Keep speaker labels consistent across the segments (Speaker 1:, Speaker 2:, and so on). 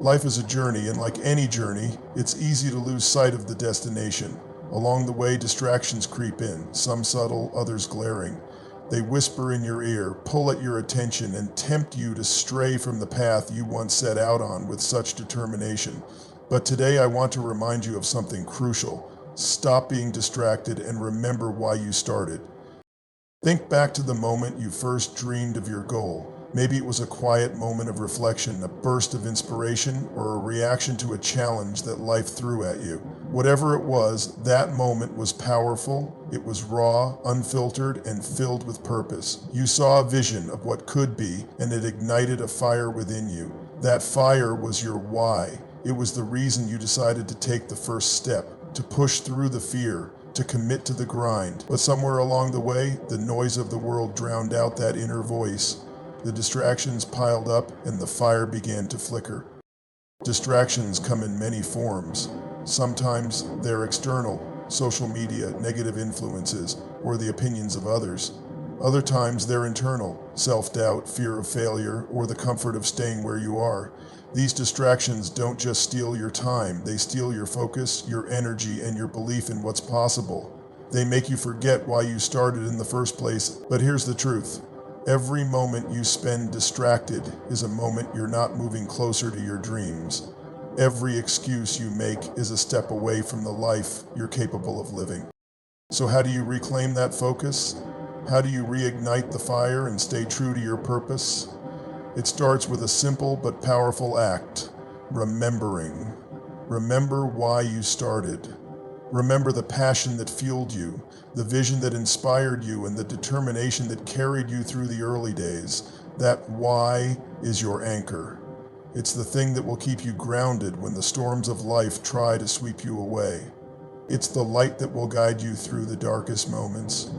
Speaker 1: Life is a journey, and like any journey, it's easy to lose sight of the destination. Along the way, distractions creep in, some subtle, others glaring. They whisper in your ear, pull at your attention, and tempt you to stray from the path you once set out on with such determination. But today I want to remind you of something crucial. Stop being distracted and remember why you started. Think back to the moment you first dreamed of your goal. Maybe it was a quiet moment of reflection, a burst of inspiration, or a reaction to a challenge that life threw at you. Whatever it was, that moment was powerful, it was raw, unfiltered, and filled with purpose. You saw a vision of what could be, and it ignited a fire within you. That fire was your why. It was the reason you decided to take the first step, to push through the fear, to commit to the grind. But somewhere along the way, the noise of the world drowned out that inner voice. The distractions piled up and the fire began to flicker. Distractions come in many forms. Sometimes they're external, social media, negative influences, or the opinions of others. Other times they're internal, self-doubt, fear of failure, or the comfort of staying where you are. These distractions don't just steal your time, they steal your focus, your energy, and your belief in what's possible. They make you forget why you started in the first place. But here's the truth. Every moment you spend distracted is a moment you're not moving closer to your dreams. Every excuse you make is a step away from the life you're capable of living. So how do you reclaim that focus? How do you reignite the fire and stay true to your purpose? It starts with a simple but powerful act: remembering. Remember why you started. Remember the passion that fueled you, the vision that inspired you, and the determination that carried you through the early days. That why is your anchor. It's the thing that will keep you grounded when the storms of life try to sweep you away. It's the light that will guide you through the darkest moments.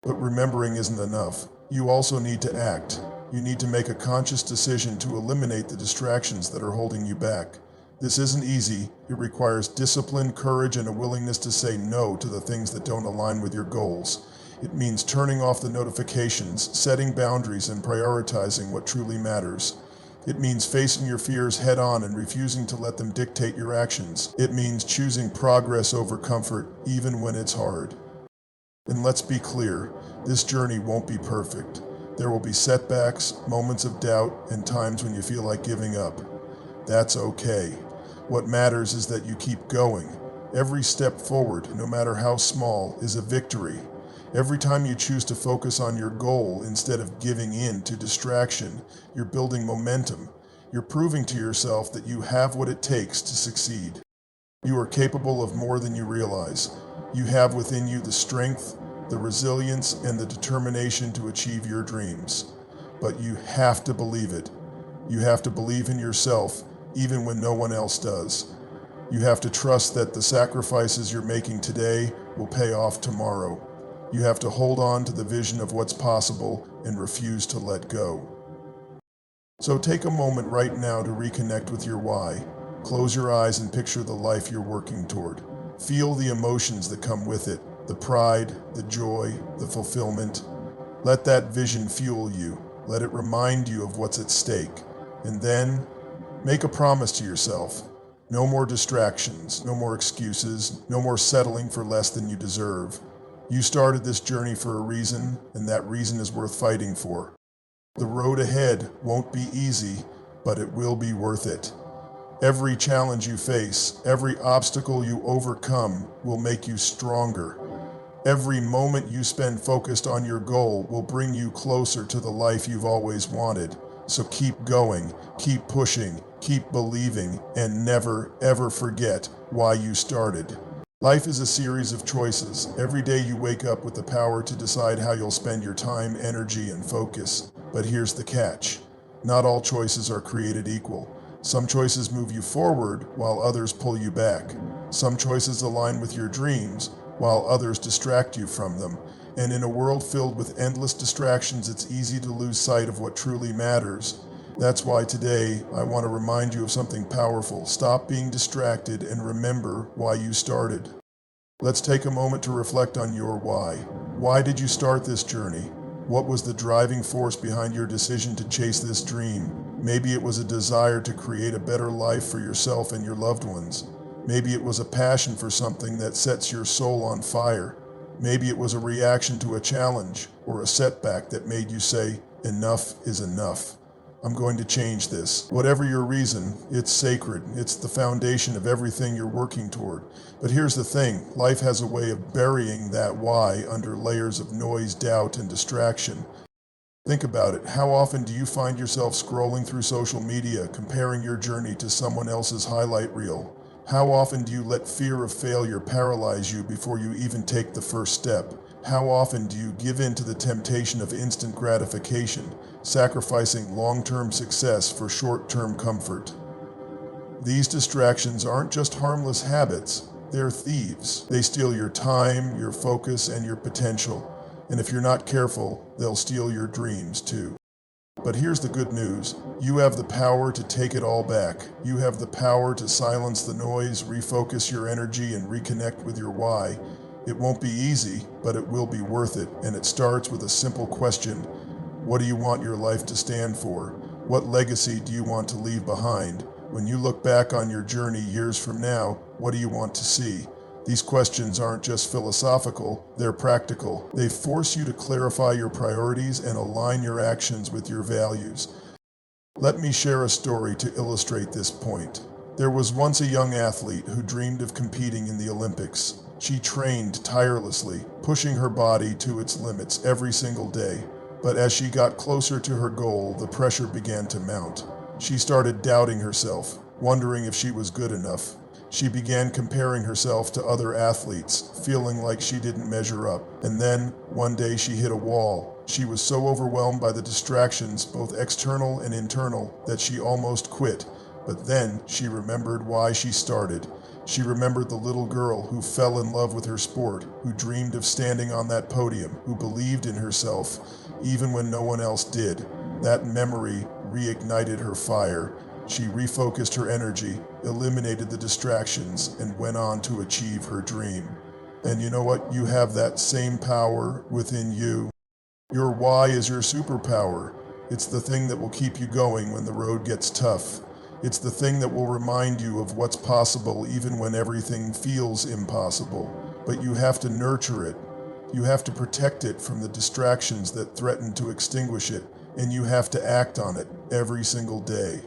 Speaker 1: But remembering isn't enough. You also need to act. You need to make a conscious decision to eliminate the distractions that are holding you back. This isn't easy. It requires discipline, courage, and a willingness to say no to the things that don't align with your goals. It means turning off the notifications, setting boundaries, and prioritizing what truly matters. It means facing your fears head on and refusing to let them dictate your actions. It means choosing progress over comfort, even when it's hard. And let's be clear, this journey won't be perfect. There will be setbacks, moments of doubt, and times when you feel like giving up. That's okay. What matters is that you keep going. Every step forward, no matter how small, is a victory. Every time you choose to focus on your goal instead of giving in to distraction, you're building momentum. You're proving to yourself that you have what it takes to succeed. You are capable of more than you realize. You have within you the strength, the resilience, and the determination to achieve your dreams. But you have to believe it. You have to believe in yourself, even when no one else does. You have to trust that the sacrifices you're making today will pay off tomorrow. You have to hold on to the vision of what's possible and refuse to let go. So take a moment right now to reconnect with your why. Close your eyes and picture the life you're working toward. Feel the emotions that come with it, the pride, the joy, the fulfillment. Let that vision fuel you. Let it remind you of what's at stake. And then, make a promise to yourself. No more distractions, no more excuses, no more settling for less than you deserve. You started this journey for a reason, and that reason is worth fighting for. The road ahead won't be easy, but it will be worth it. Every challenge you face, every obstacle you overcome will make you stronger. Every moment you spend focused on your goal will bring you closer to the life you've always wanted. So keep going, keep pushing, keep believing, and never, ever forget why you started. Life is a series of choices. Every day you wake up with the power to decide how you'll spend your time, energy, and focus. But here's the catch. Not all choices are created equal. Some choices move you forward while others pull you back. Some choices align with your dreams while others distract you from them. And in a world filled with endless distractions, it's easy to lose sight of what truly matters. That's why today I want to remind you of something powerful. Stop being distracted and remember why you started. Let's take a moment to reflect on your why. Why did you start this journey? What was the driving force behind your decision to chase this dream? Maybe it was a desire to create a better life for yourself and your loved ones. Maybe it was a passion for something that sets your soul on fire. Maybe it was a reaction to a challenge or a setback that made you say, enough is enough. I'm going to change this. Whatever your reason, it's sacred. It's the foundation of everything you're working toward. But here's the thing, life has a way of burying that why under layers of noise, doubt, and distraction. Think about it. How often do you find yourself scrolling through social media, comparing your journey to someone else's highlight reel? How often do you let fear of failure paralyze you before you even take the first step? How often do you give in to the temptation of instant gratification, sacrificing long-term success for short-term comfort? These distractions aren't just harmless habits, they're thieves. They steal your time, your focus, and your potential. And if you're not careful, they'll steal your dreams too. But here's the good news. You have the power to take it all back. You have the power to silence the noise, refocus your energy, and reconnect with your why. It won't be easy, but it will be worth it. And it starts with a simple question. What do you want your life to stand for? What legacy do you want to leave behind? When you look back on your journey years from now, what do you want to see? These questions aren't just philosophical, they're practical. They force you to clarify your priorities and align your actions with your values. Let me share a story to illustrate this point. There was once a young athlete who dreamed of competing in the Olympics. She trained tirelessly, pushing her body to its limits every single day. But as she got closer to her goal, the pressure began to mount. She started doubting herself, wondering if she was good enough. She began comparing herself to other athletes, feeling like she didn't measure up. And then, one day she hit a wall. She was so overwhelmed by the distractions, both external and internal, that she almost quit. But then she remembered why she started. She remembered the little girl who fell in love with her sport, who dreamed of standing on that podium, who believed in herself, even when no one else did. That memory reignited her fire. She refocused her energy, eliminated the distractions, and went on to achieve her dream. And you know what? You have that same power within you. Your why is your superpower. It's the thing that will keep you going when the road gets tough. It's the thing that will remind you of what's possible even when everything feels impossible. But you have to nurture it. You have to protect it from the distractions that threaten to extinguish it, and you have to act on it every single day.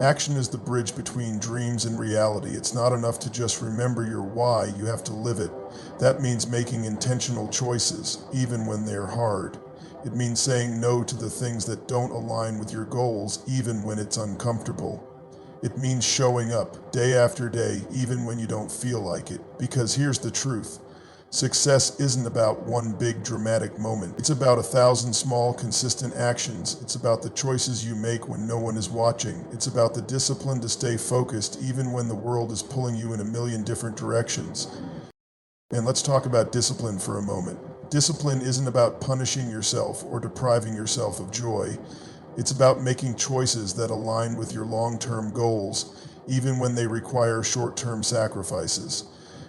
Speaker 1: Action is the bridge between dreams and reality. It's not enough to just remember your why, you have to live it. That means making intentional choices, even when they're hard. It means saying no to the things that don't align with your goals, even when it's uncomfortable. It means showing up day after day, even when you don't feel like it. Because here's the truth. Success isn't about one big dramatic moment. It's about 1,000 small, consistent actions. It's about the choices you make when no one is watching. It's about the discipline to stay focused even when the world is pulling you in a million different directions. And let's talk about discipline for a moment. Discipline isn't about punishing yourself or depriving yourself of joy. It's about making choices that align with your long-term goals, even when they require short-term sacrifices.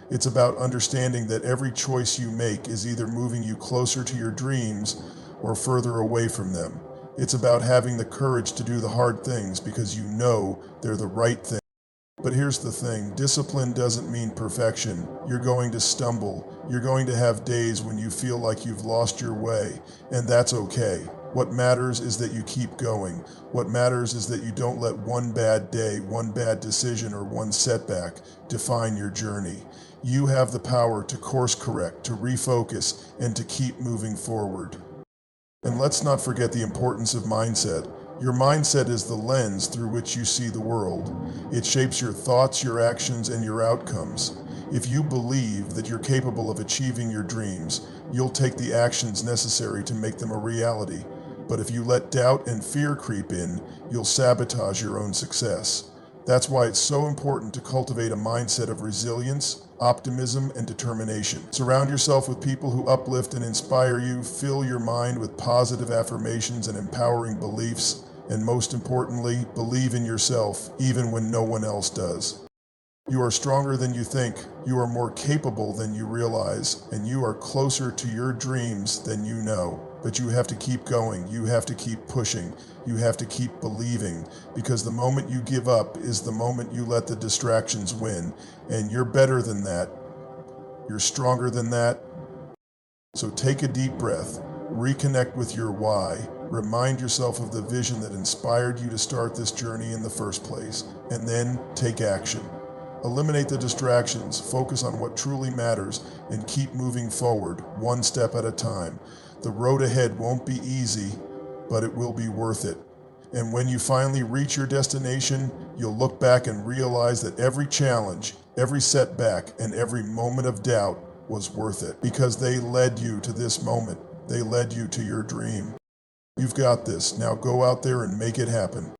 Speaker 1: It's about understanding that every choice you make is either moving you closer to your dreams or further away from them. It's about having the courage to do the hard things because you know they're the right thing. But here's the thing, discipline doesn't mean perfection. You're going to stumble. You're going to have days when you feel like you've lost your way, and that's okay. What matters is that you keep going. What matters is that you don't let one bad day, one bad decision, or one setback define your journey. You have the power to course correct, to refocus, and to keep moving forward. And let's not forget the importance of mindset. Your mindset is the lens through which you see the world. It shapes your thoughts, your actions, and your outcomes. If you believe that you're capable of achieving your dreams, you'll take the actions necessary to make them a reality. But if you let doubt and fear creep in, you'll sabotage your own success. That's why it's so important to cultivate a mindset of resilience, optimism, and determination. Surround yourself with people who uplift and inspire you, fill your mind with positive affirmations and empowering beliefs, and most importantly, believe in yourself, even when no one else does. You are stronger than you think, you are more capable than you realize, and you are closer to your dreams than you know. But you have to keep going. You have to keep pushing. You have to keep believing, because the moment you give up is the moment you let the distractions win. And you're better than that. You're stronger than that. So take a deep breath. Reconnect with your why. Remind yourself of the vision that inspired you to start this journey in the first place. And then take action. Eliminate the distractions, focus on what truly matters, and keep moving forward, one step at a time. The road ahead won't be easy, but it will be worth it. And when you finally reach your destination, you'll look back and realize that every challenge, every setback, and every moment of doubt was worth it, because they led you to this moment. They led you to your dream. You've got this. Now go out there and make it happen.